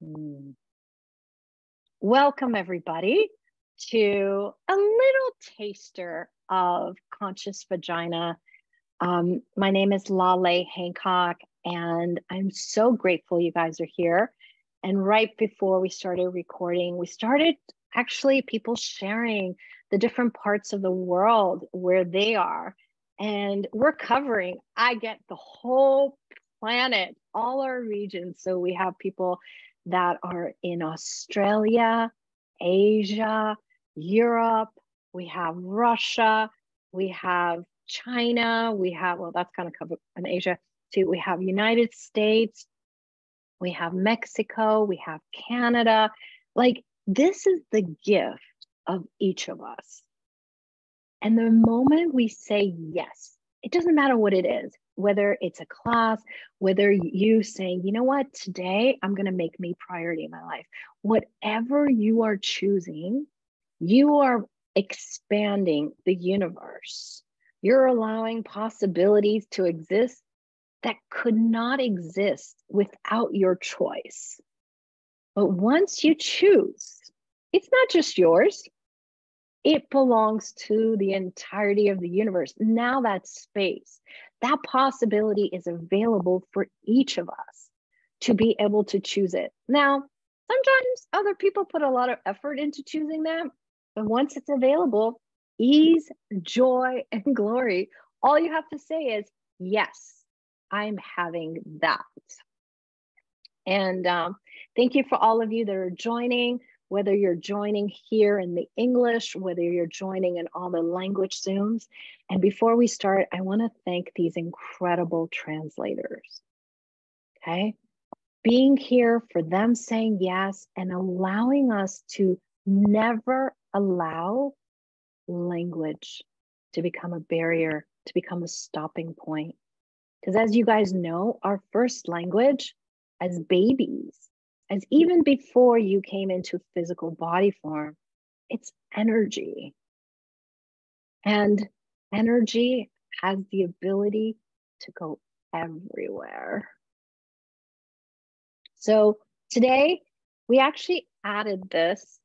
Mm. Welcome, everybody, to a little taster of Conscious Vagina. My name is Laleh Hancock, and I'm so grateful you guys are here. And right before we started recording, we started actually people sharing the different parts of the world where they are. And we're covering, I get the whole planet, all our regions. So we have people that are in Australia, Asia, Europe, we have Russia, we have China, we have, well, that's kind of covered in Asia too. We have United States, we have Mexico, we have Canada. Like, this is the gift of each of us. And the moment we say yes, it doesn't matter what it is, whether it's a class, whether you saying, you know what, today I'm going to make me priority in my life. Whatever you are choosing, you are expanding the universe. You're allowing possibilities to exist that could not exist without your choice. But once you choose, it's not just yours. It belongs to the entirety of the universe. Now that space, that possibility is available for each of us to be able to choose it. Now, sometimes other people put a lot of effort into choosing that, but once it's available, ease, joy, and glory, all you have to say is, yes, I'm having that. And thank you for all of you that are joining, whether you're joining here in the English, whether you're joining in all the language Zooms. And before we start, I want to thank these incredible translators. Okay. Being here for them saying yes and allowing us to never allow language to become a barrier, to become a stopping point. Because as you guys know, our first language as babies, as even before you came into physical body form, it's energy. And energy has the ability to go everywhere. So today we actually added this,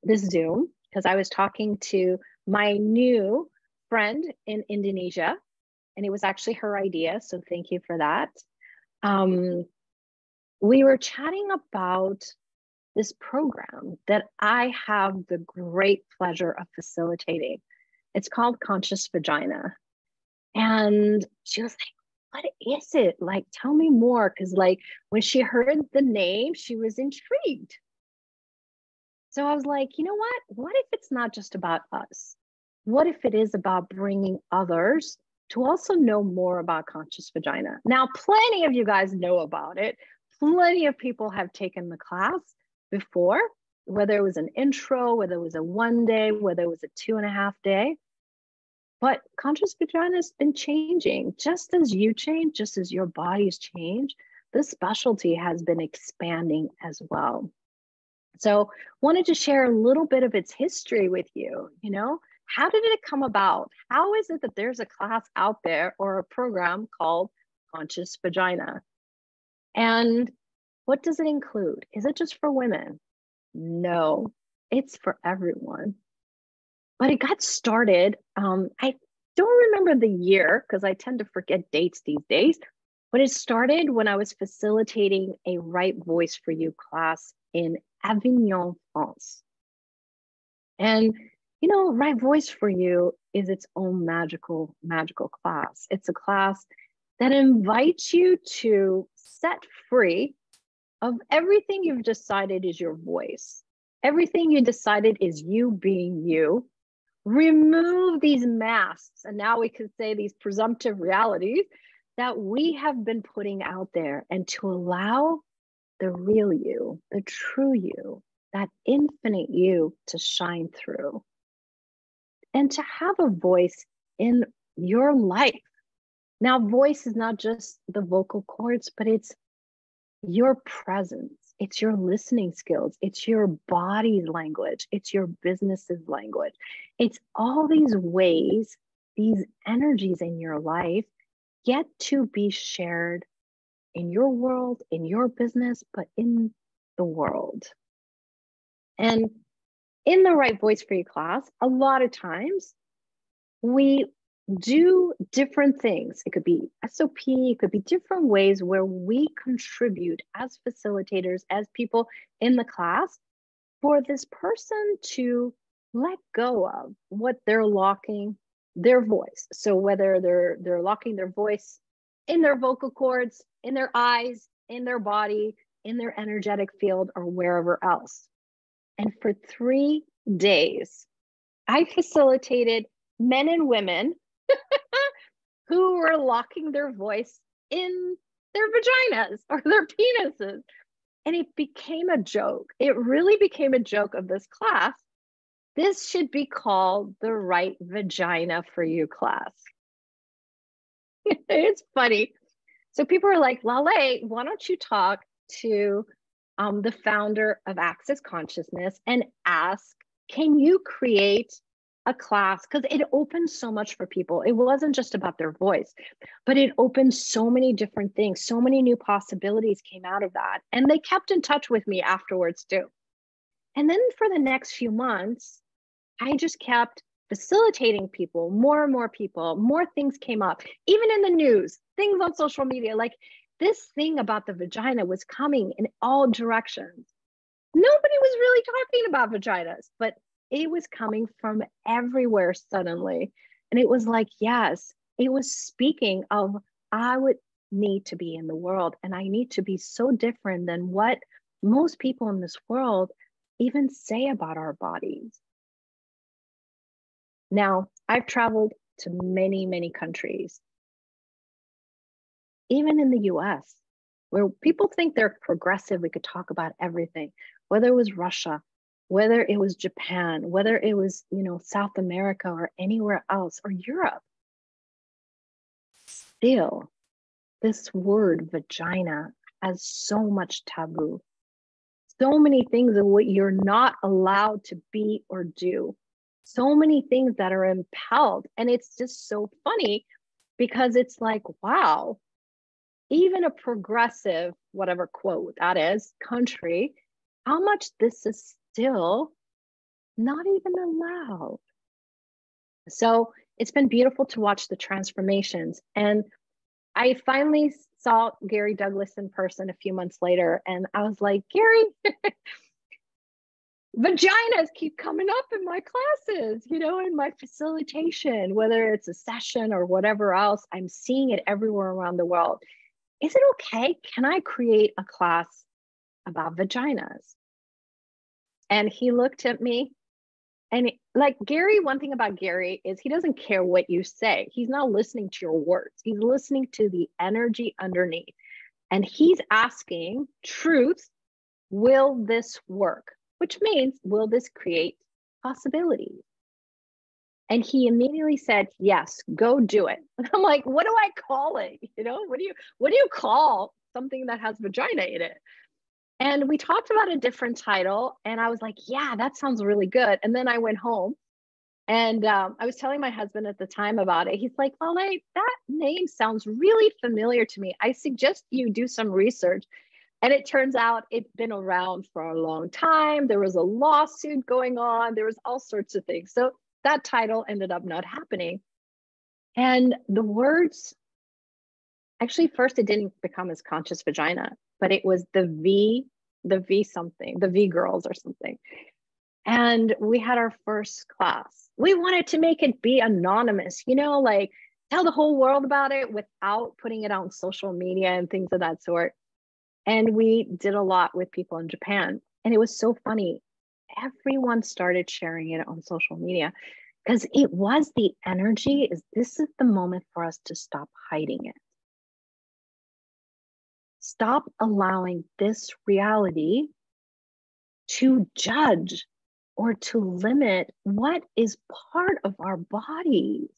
this Zoom, because I was talking to my new friend in Indonesia, and it was actually her idea. So thank you for that. We were chatting about this program that I have the great pleasure of facilitating. It's called Conscious Vagina. And she was like, what is it? Like, tell me more. Because like when she heard the name, she was intrigued. So I was like, you know what? What if it's not just about us? What if it is about bringing others to also know more about Conscious Vagina? Now, plenty of you guys know about it. Plenty of people have taken the class before, whether it was an intro, whether it was a 1 day, whether it was a 2.5 day. But Conscious Vagina has been changing. Just as you change, just as your bodies change, this specialty has been expanding as well. So wanted to share a little bit of its history with you. You know, how did it come about? How is it that there's a class out there or a program called Conscious Vagina? And what does it include? Is it just for women? No, it's for everyone. But it got started, I don't remember the year because I tend to forget dates these days, but it started when I was facilitating a Right Voice for You class in Avignon, France. And, you know, Right Voice for You is its own magical class. It's a class that invites you to set free of everything you've decided is your voice. Everything you decided is you being you. Remove these masks, and now we can say these presumptive realities that we have been putting out there, and to allow the real you, the true you, that infinite you to shine through and to have a voice in your life. Now, voice is not just the vocal cords, but it's your presence. It's your listening skills. It's your body's language. It's your business's language. It's all these ways, these energies in your life get to be shared in your world, in your business, but in the world. And in the Right Voice for You class, a lot of times we do different things. It could be SOP, it could be different ways where we contribute as facilitators, as people in the class, for this person to let go of what they're locking their voice. So whether they're locking their voice in their vocal cords, in their eyes, in their body, in their energetic field, or wherever else. And for 3 days, I facilitated men and women who were locking their voice in their vaginas or their penises. And it became a joke. It really became a joke of this class. This should be called the Right Vagina for You class. It's funny. So people are like, Laleh, why don't you talk to the founder of Access Consciousness and ask, can you create a class? Because it opened so much for people. It wasn't just about their voice, but it opened so many different things. So many new possibilities came out of that. And they kept in touch with me afterwards too. And then for the next few months, I just kept facilitating people, more and more people, more things came up, even in the news, things on social media, like this thing about the vagina was coming in all directions. Nobody was really talking about vaginas, but it was coming from everywhere suddenly. And it was like, yes, it was speaking of, I would need to be in the world and I need to be so different than what most people in this world even say about our bodies. Now, I've traveled to many, many countries, even in the US, where people think they're progressive. We could talk about everything, whether it was Russia, whether it was Japan, whether it was, South America or anywhere else, or Europe. Still, this word vagina has so much taboo, so many things of what you're not allowed to be or do, so many things that are impelled. And it's just so funny because it's like, wow, even a progressive, whatever quote that is, country, how much this is still not even allowed. So it's been beautiful to watch the transformations. And I finally saw Gary Douglas in person a few months later, and I was like, Gary, vaginas keep coming up in my classes, in my facilitation, whether it's a session or whatever else, I'm seeing it everywhere around the world. Is it okay? Can I create a class about vaginas? And he looked at me and like Gary, one thing about Gary is he doesn't care what you say. He's not listening to your words. He's listening to the energy underneath. And he's asking, truth, will this work? Which means, will this create possibilities? And he immediately said, yes, go do it. And I'm like, what do I call it? What do you call something that has vagina in it? And we talked about a different title. And I was like, yeah, that sounds really good. And then I went home and I was telling my husband at the time about it. He's like, Laleh, that name sounds really familiar to me. I suggest you do some research. And it turns out it's been around for a long time. There was a lawsuit going on. There was all sorts of things. So that title ended up not happening. And the words, actually, first it didn't become as Conscious Vagina, but it was the V something, the V girls or something. And we had our first class. We wanted to make it be anonymous, like tell the whole world about it without putting it on social media and things of that sort. And we did a lot with people in Japan. And it was so funny. Everyone started sharing it on social media because it was the energy this is the moment for us to stop hiding it. Stop allowing this reality to judge or to limit what is part of our bodies.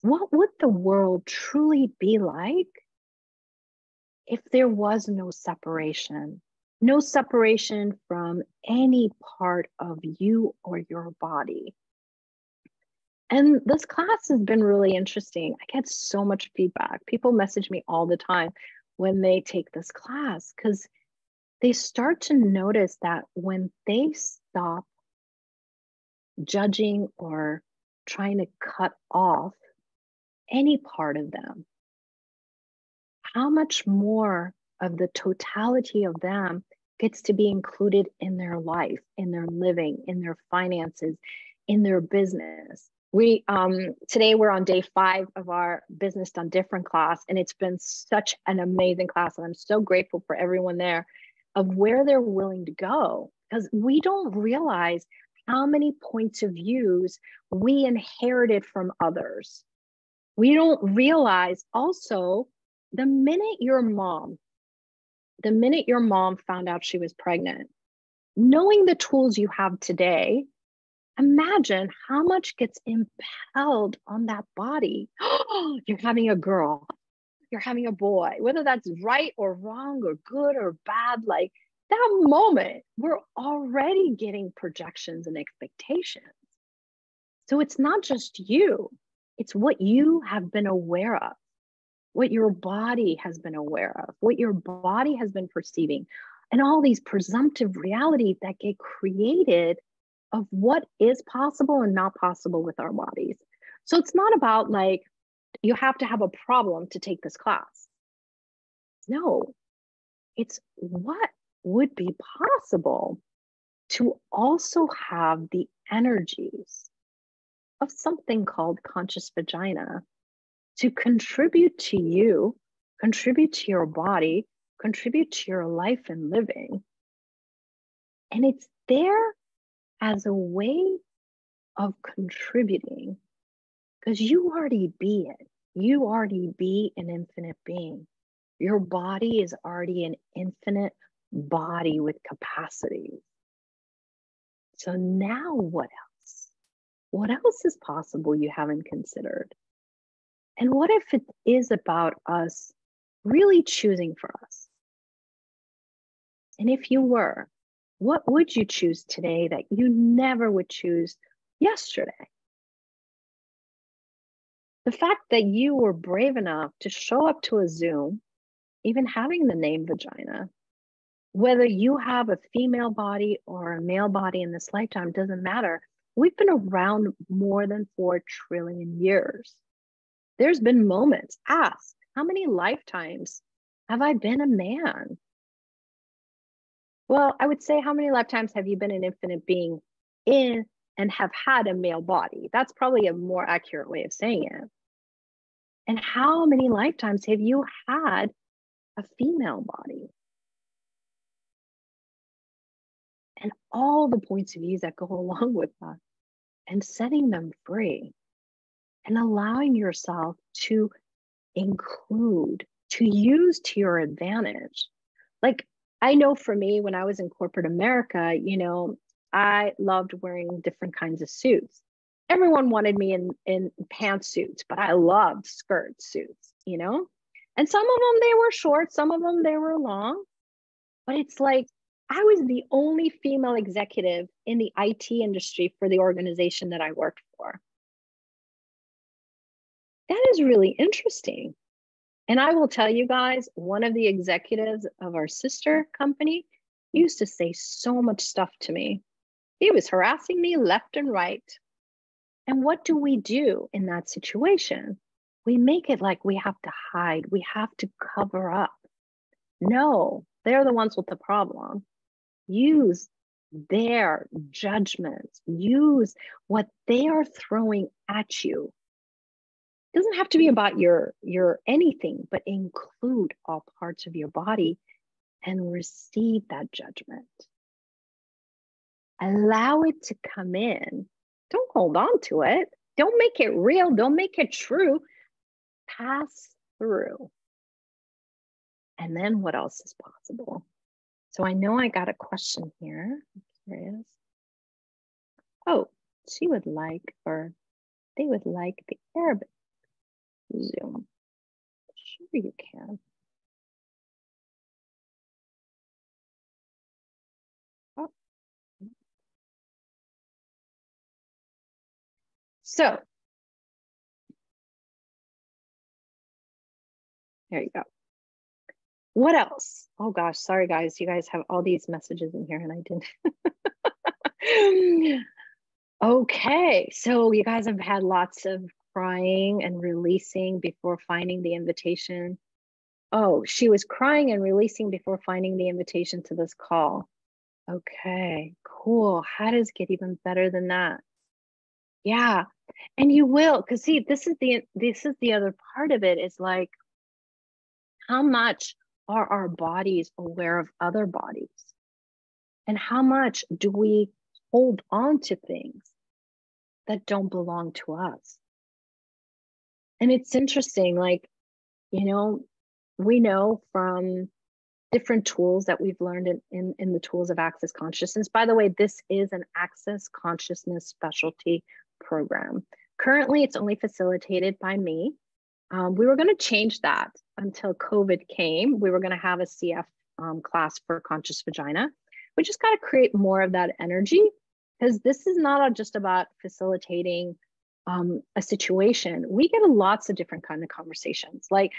What would the world truly be like if there was no separation from any part of you or your body? And this class has been really interesting. I get so much feedback. People message me all the time when they take this class because they start to notice that when they stop judging or trying to cut off any part of them, how much more of the totality of them gets to be included in their life, in their living, in their finances, in their business. We today we're on day 5 of our Business Done Different class, and it's been such an amazing class, and I'm so grateful for everyone there of where they're willing to go, because we don't realize how many points of views we inherited from others. We don't realize also the minute your mom found out she was pregnant, knowing the tools you have today, imagine how much gets impelled on that body. You're having a girl, you're having a boy, whether that's right or wrong or good or bad, like that moment, we're already getting projections and expectations. So it's not just you, it's what you have been aware of, what your body has been aware of, what your body has been perceiving, and all these presumptive realities that get created of what is possible and not possible with our bodies. So it's not about like, you have to have a problem to take this class. No, it's what would be possible to also have the energies of something called conscious vagina to contribute to you, contribute to your body, contribute to your life and living. And it's there as a way of contributing, because you already be it. You already be an infinite being. Your body is already an infinite body with capacity. So now what else? What else is possible you haven't considered? And what if it is about us really choosing for us? And if you were, what would you choose today that you never would choose yesterday? The fact that you were brave enough to show up to a Zoom, even having the name vagina, whether you have a female body or a male body in this lifetime, doesn't matter. We've been around more than 4 trillion years. There's been moments. Ask, how many lifetimes have I been a man? Well, I would say, how many lifetimes have you been an infinite being in and have had a male body? That's probably a more accurate way of saying it. And how many lifetimes have you had a female body? And all the points of views that go along with that, and setting them free and allowing yourself to include, to use to your advantage. Like, I know for me, when I was in corporate America, I loved wearing different kinds of suits. Everyone wanted me in pantsuits, but I loved skirt suits, And some of them, they were short, some of them, they were long. But it's like, I was the only female executive in the IT industry for the organization that I worked for. That is really interesting. And I will tell you guys, one of the executives of our sister company used to say so much stuff to me. He was harassing me left and right. And what do we do in that situation? We make it like we have to hide, we have to cover up. No, they're the ones with the problem. Use their judgments, use what they are throwing at you. It doesn't have to be about your anything, but include all parts of your body and receive that judgment. Allow it to come in. Don't hold on to it. Don't make it real. Don't make it true. Pass through. And then what else is possible? So I know I got a question here. I'm curious. Oh, she would like, or they would like the Arabic Zoom. Sure you can. Oh. So, there you go. What else? Oh gosh, sorry guys. You guys have all these messages in here and I didn't. Okay, so you guys have had lots of crying and releasing before finding the invitation. Oh, she was crying and releasing before finding the invitation to this call. Okay, cool. How does it get even better than that? Yeah. And you will, because see, this is the other part of it, is like, how much are our bodies aware of other bodies? And how much do we hold on to things that don't belong to us? And it's interesting, like, we know from different tools that we've learned in the tools of Access Consciousness. By the way, this is an Access Consciousness specialty program. Currently, it's only facilitated by me. We were going to change that until COVID came. We were going to have a CF class for Conscious Vagina. We just got to create more of that energy, because this is not just about facilitating a situation. We get lots of different kind of conversations. Like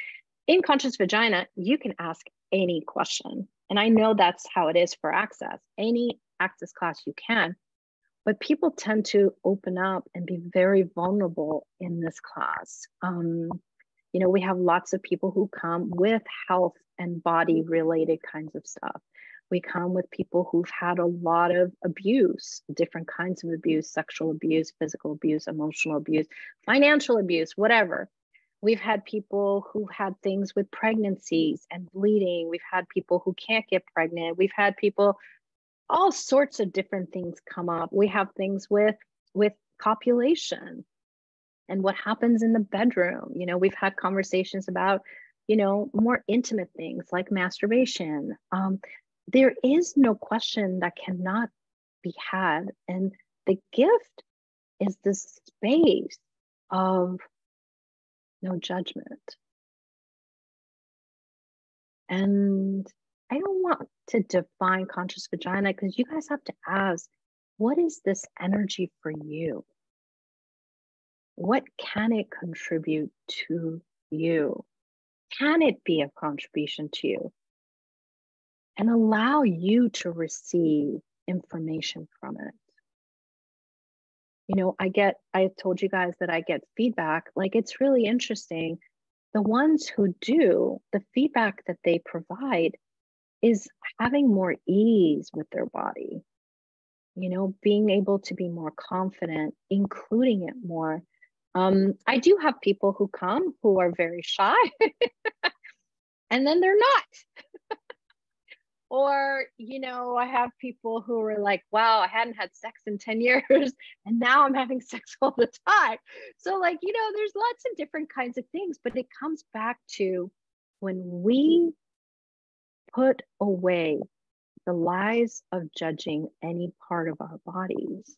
in Conscious Vagina, you can ask any question. And I know that's how it is for Access. Any Access class you can. But people tend to open up and be very vulnerable in this class. We have lots of people who come with health and body related kinds of stuff. We come with people who've had a lot of abuse, different kinds of abuse, sexual abuse, physical abuse, emotional abuse, financial abuse, whatever. We've had people who had things with pregnancies and bleeding. We've had people who can't get pregnant. We've had people, all sorts of different things come up. We have things with copulation and what happens in the bedroom. We've had conversations about, more intimate things like masturbation. There is no question that cannot be had. And the gift is this space of no judgment. And I don't want to define Conscious Vagina, because you guys have to ask, what is this energy for you? What can it contribute to you? Can it be a contribution to you? And allow you to receive information from it. I told you guys that I get feedback. Like, it's really interesting. The ones who do, the feedback that they provide is having more ease with their body, being able to be more confident, including it more. I do have people who come who are very shy and then they're not. Or, I have people who are like, wow, I hadn't had sex in 10 years and now I'm having sex all the time. So there's lots of different kinds of things, but it comes back to when we put away the lies of judging any part of our bodies,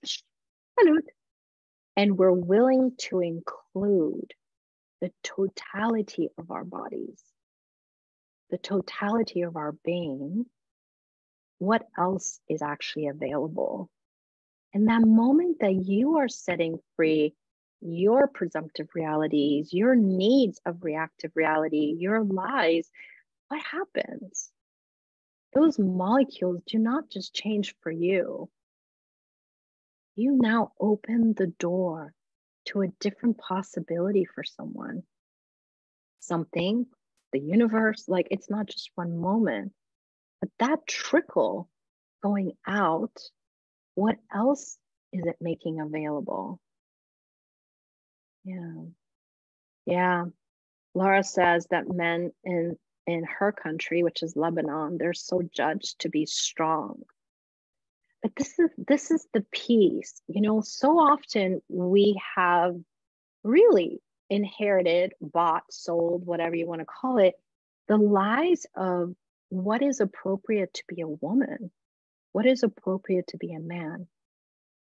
and we're willing to include the totality of our bodies, the totality of our being, what else is actually available? And that moment that you are setting free your presumptive realities, your needs of reactive reality, your lies, what happens? Those molecules do not just change for you. You now open the door to a different possibility for someone. Something, the universe, like, it's not just one moment. But that trickle going out, what else is it making available? Yeah. Laura says that men in her country, which is Lebanon, they're so judged to be strong. But this is the piece. So often we have really inherited, bought, sold, whatever you want to call it, the lies of what is appropriate to be a woman, what is appropriate to be a man.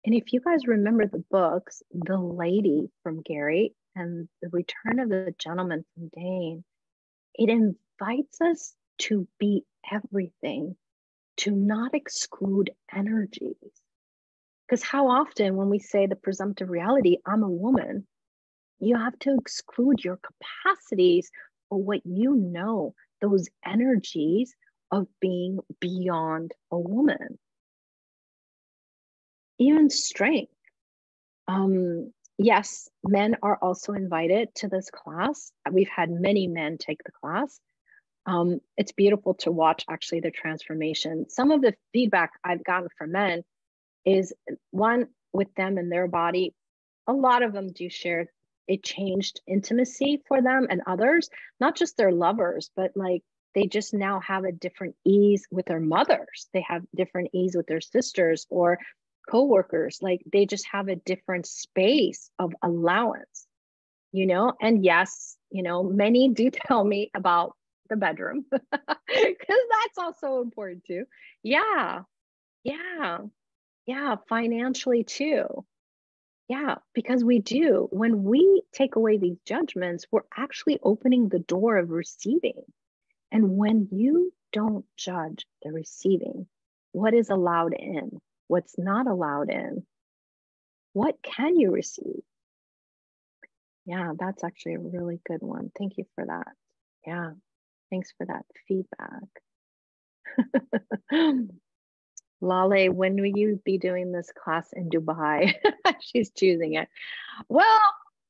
And if you guys remember the books, The Lady from Gary and The Return of the Gentleman from Dane, it invites us to be everything, to not exclude energies. Because how often when we say the presumptive reality, I'm a woman, you have to exclude your capacities for what you know those energies of being beyond a woman. Even strength. Yes, men are also invited to this class. We've had many men take the class. It's beautiful to watch actually the transformation. Some of the feedback I've gotten from men is, one, with them and their body, a lot of them do share it changed intimacy for them, and others, not just their lovers, but like they just now have a different ease with their mothers. They have different ease with their sisters or coworkers. Like they just have a different space of allowance, you know? And yes, you know, many do tell me about the bedroom because that's also important too. Yeah. Yeah. Yeah. Financially too. Yeah, because we do. When we take away these judgments, we're actually opening the door of receiving. And when you don't judge the receiving, what is allowed in, what's not allowed in, what can you receive? Yeah, that's actually a really good one. Thank you for that. Yeah, thanks for that feedback. Laleh, when will you be doing this class in Dubai? She's choosing it. Well,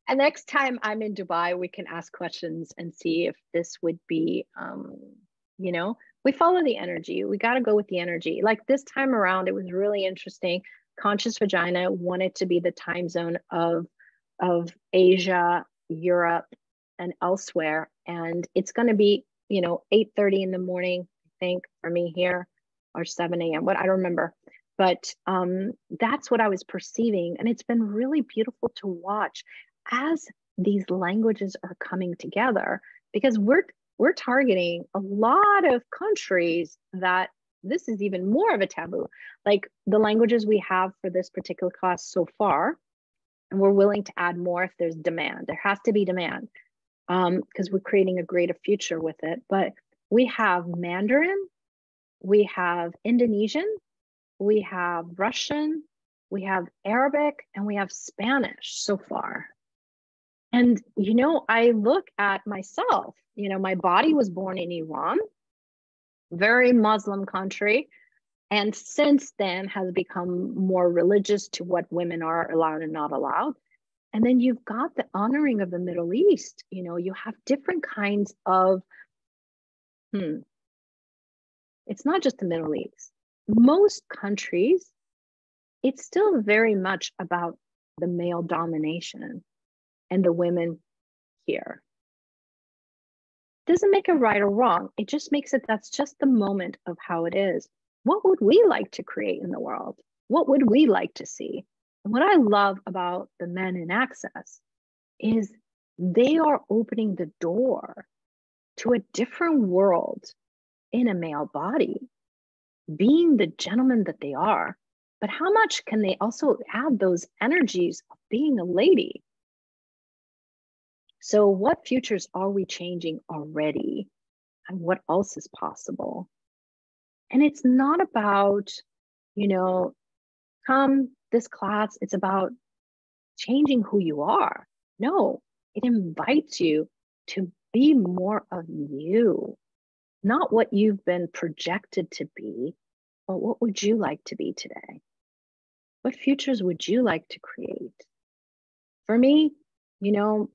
and next time I'm in Dubai, we can ask questions and see if this would be, you know, we follow the energy. We got to go with the energy. Like this time around, it was really interesting. Conscious Vagina wanted to be the time zone of Asia, Europe, and elsewhere. And it's going to be, you know, 8:30 in the morning, I think, for me here, or 7 a.m. What, I don't remember. But that's what I was perceiving. And it's been really beautiful to watch as these languages are coming together, because we're targeting a lot of countries that this is even more of a taboo. Like the languages we have for this particular class so far, and we're willing to add more if there's demand. There has to be demand because we're creating a greater future with it. But we have Mandarin, we have Indonesian, we have Russian, we have Arabic, and we have Spanish so far. And, you know, I look at myself, you know, my body was born in Iran, very Muslim country. And since then has become more religious to what women are allowed and not allowed. And then you've got the honoring of the Middle East. You know, you have different kinds of, it's not just the Middle East. Most countries, it's still very much about the male domination and the women here. Doesn't make it right or wrong. It just makes it, that's just the moment of how it is. What would we like to create in the world? What would we like to see? And what I love about the men in Access is they are opening the door to a different world in a male body, being the gentlemen that they are. But how much can they also add those energies of being a lady? So what futures are we changing already? And what else is possible? And it's not about, you know, come this class, it's about changing who you are. No, it invites you to be more of you, not what you've been projected to be, but what would you like to be today? What futures would you like to create? For me, you know,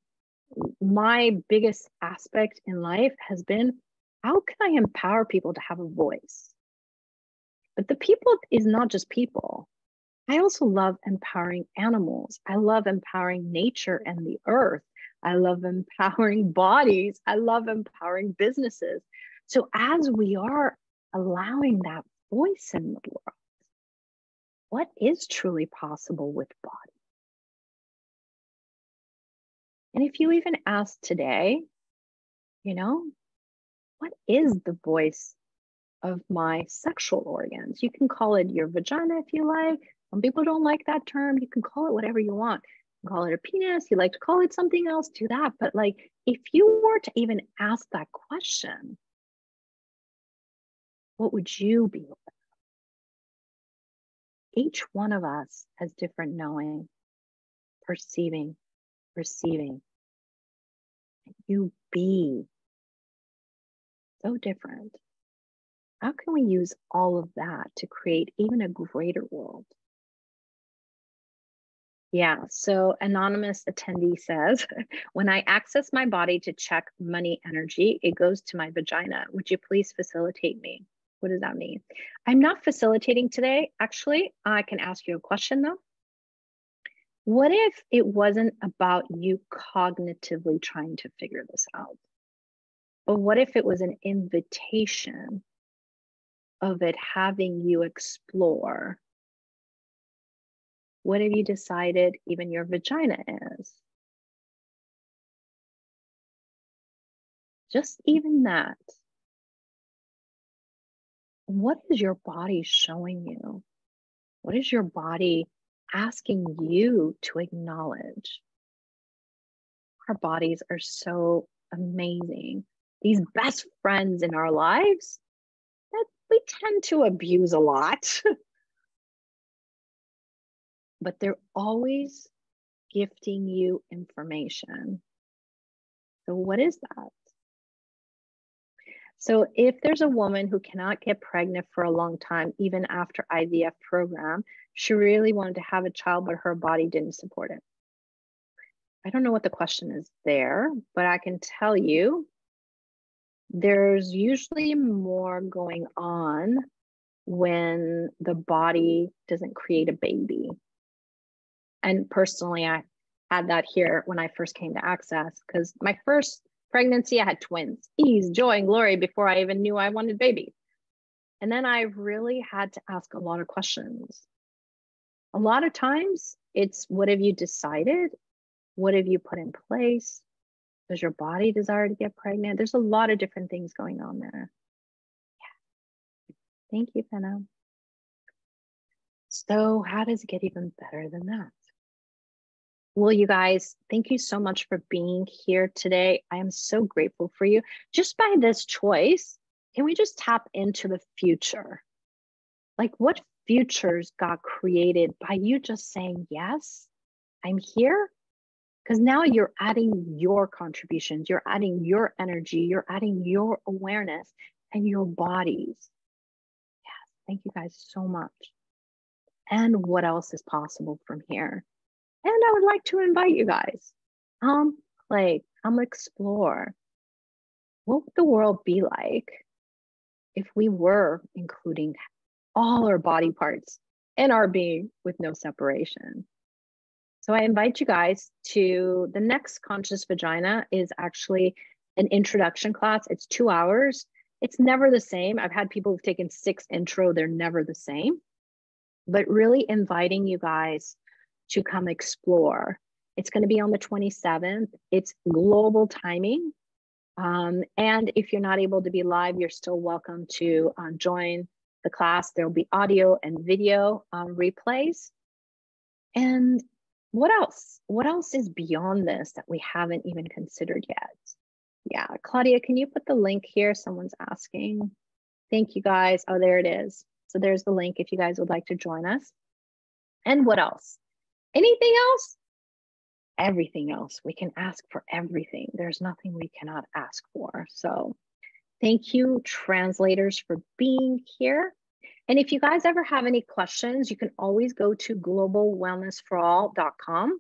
my biggest aspect in life has been, how can I empower people to have a voice? But the people is not just people. I also love empowering animals. I love empowering nature and the earth. I love empowering bodies. I love empowering businesses. So as we are allowing that voice in the world, what is truly possible with body? And if you even ask today, you know, what is the voice of my sexual organs? You can call it your vagina if you like. Some people don't like that term. You can call it whatever you want. You can call it a penis. You like to call it something else, do that. But like, if you were to even ask that question, what would you be? Each one of us has different knowing, perceiving, receiving. You be So different. How can we use all of that to create even a greater world? Yeah, so anonymous attendee says, when I access my body to check money energy, it goes to my vagina. Would you please facilitate me? What does that mean? I'm not facilitating today. Actually, I can ask you a question though. What if it wasn't about you cognitively trying to figure this out? But what if it was an invitation of it having you explore? What have you decided even your vagina is? Just even that. What is your body showing you? What is your body asking you to acknowledge? Our bodies are so amazing. These best friends in our lives that we tend to abuse a lot. But they're always gifting you information. So what is that? So if there's a woman who cannot get pregnant for a long time, even after IVF program, she really wanted to have a child, but her body didn't support it. I don't know what the question is there, but I can tell you there's usually more going on when the body doesn't create a baby. And personally, I had that here when I first came to Access, because my first pregnancy, I had twins, ease, joy, and glory before I even knew I wanted babies. And then I really had to ask a lot of questions. A lot of times it's, what have you decided? What have you put in place? Does your body desire to get pregnant? There's a lot of different things going on there. Yeah. Thank you, Penna. So how does it get even better than that? Well, you guys, thank you so much for being here today. I am so grateful for you. Just by this choice, can we just tap into the future? Like, what futures got created by you just saying, yes, I'm here? Because now you're adding your contributions, you're adding your energy, you're adding your awareness and your bodies. Yes, thank you guys so much. And what else is possible from here? And I would like to invite you guys, play, explore. What would the world be like if we were including all our body parts in our being with no separation? So I invite you guys to the next Conscious Vagina is actually an introduction class. It's 2 hours. It's never the same. I've had people who've taken 6 intro. They're never the same. But really inviting you guys to come explore. It's going to be on the 27th. It's global timing. And if you're not able to be live, you're still welcome to join the class. There'll be audio and video replays. And what else? What else is beyond this that we haven't even considered yet? Yeah, Claudia, can you put the link here? Someone's asking. Thank you guys. Oh, there it is. So there's the link if you guys would like to join us. And what else? Anything else? Everything else. We can ask for everything. There's nothing we cannot ask for. So thank you, translators, for being here. And if you guys ever have any questions, you can always go to globalwellnessforall.com.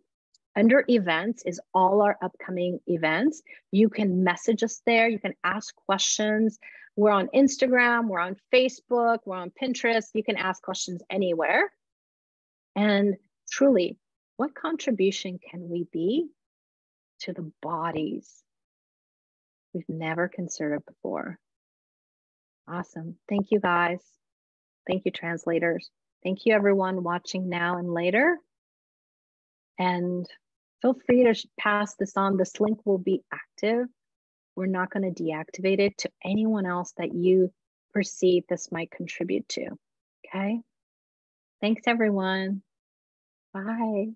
Under events is all our upcoming events. You can message us there. You can ask questions. We're on Instagram. We're on Facebook. We're on Pinterest. You can ask questions anywhere. And truly, what contribution can we be to the bodies we've never considered before? Awesome. Thank you, guys. Thank you, translators. Thank you, everyone watching now and later. And feel free to pass this on. This link will be active. We're not going to deactivate it to anyone else that you perceive this might contribute to. Okay? Thanks, everyone. Bye.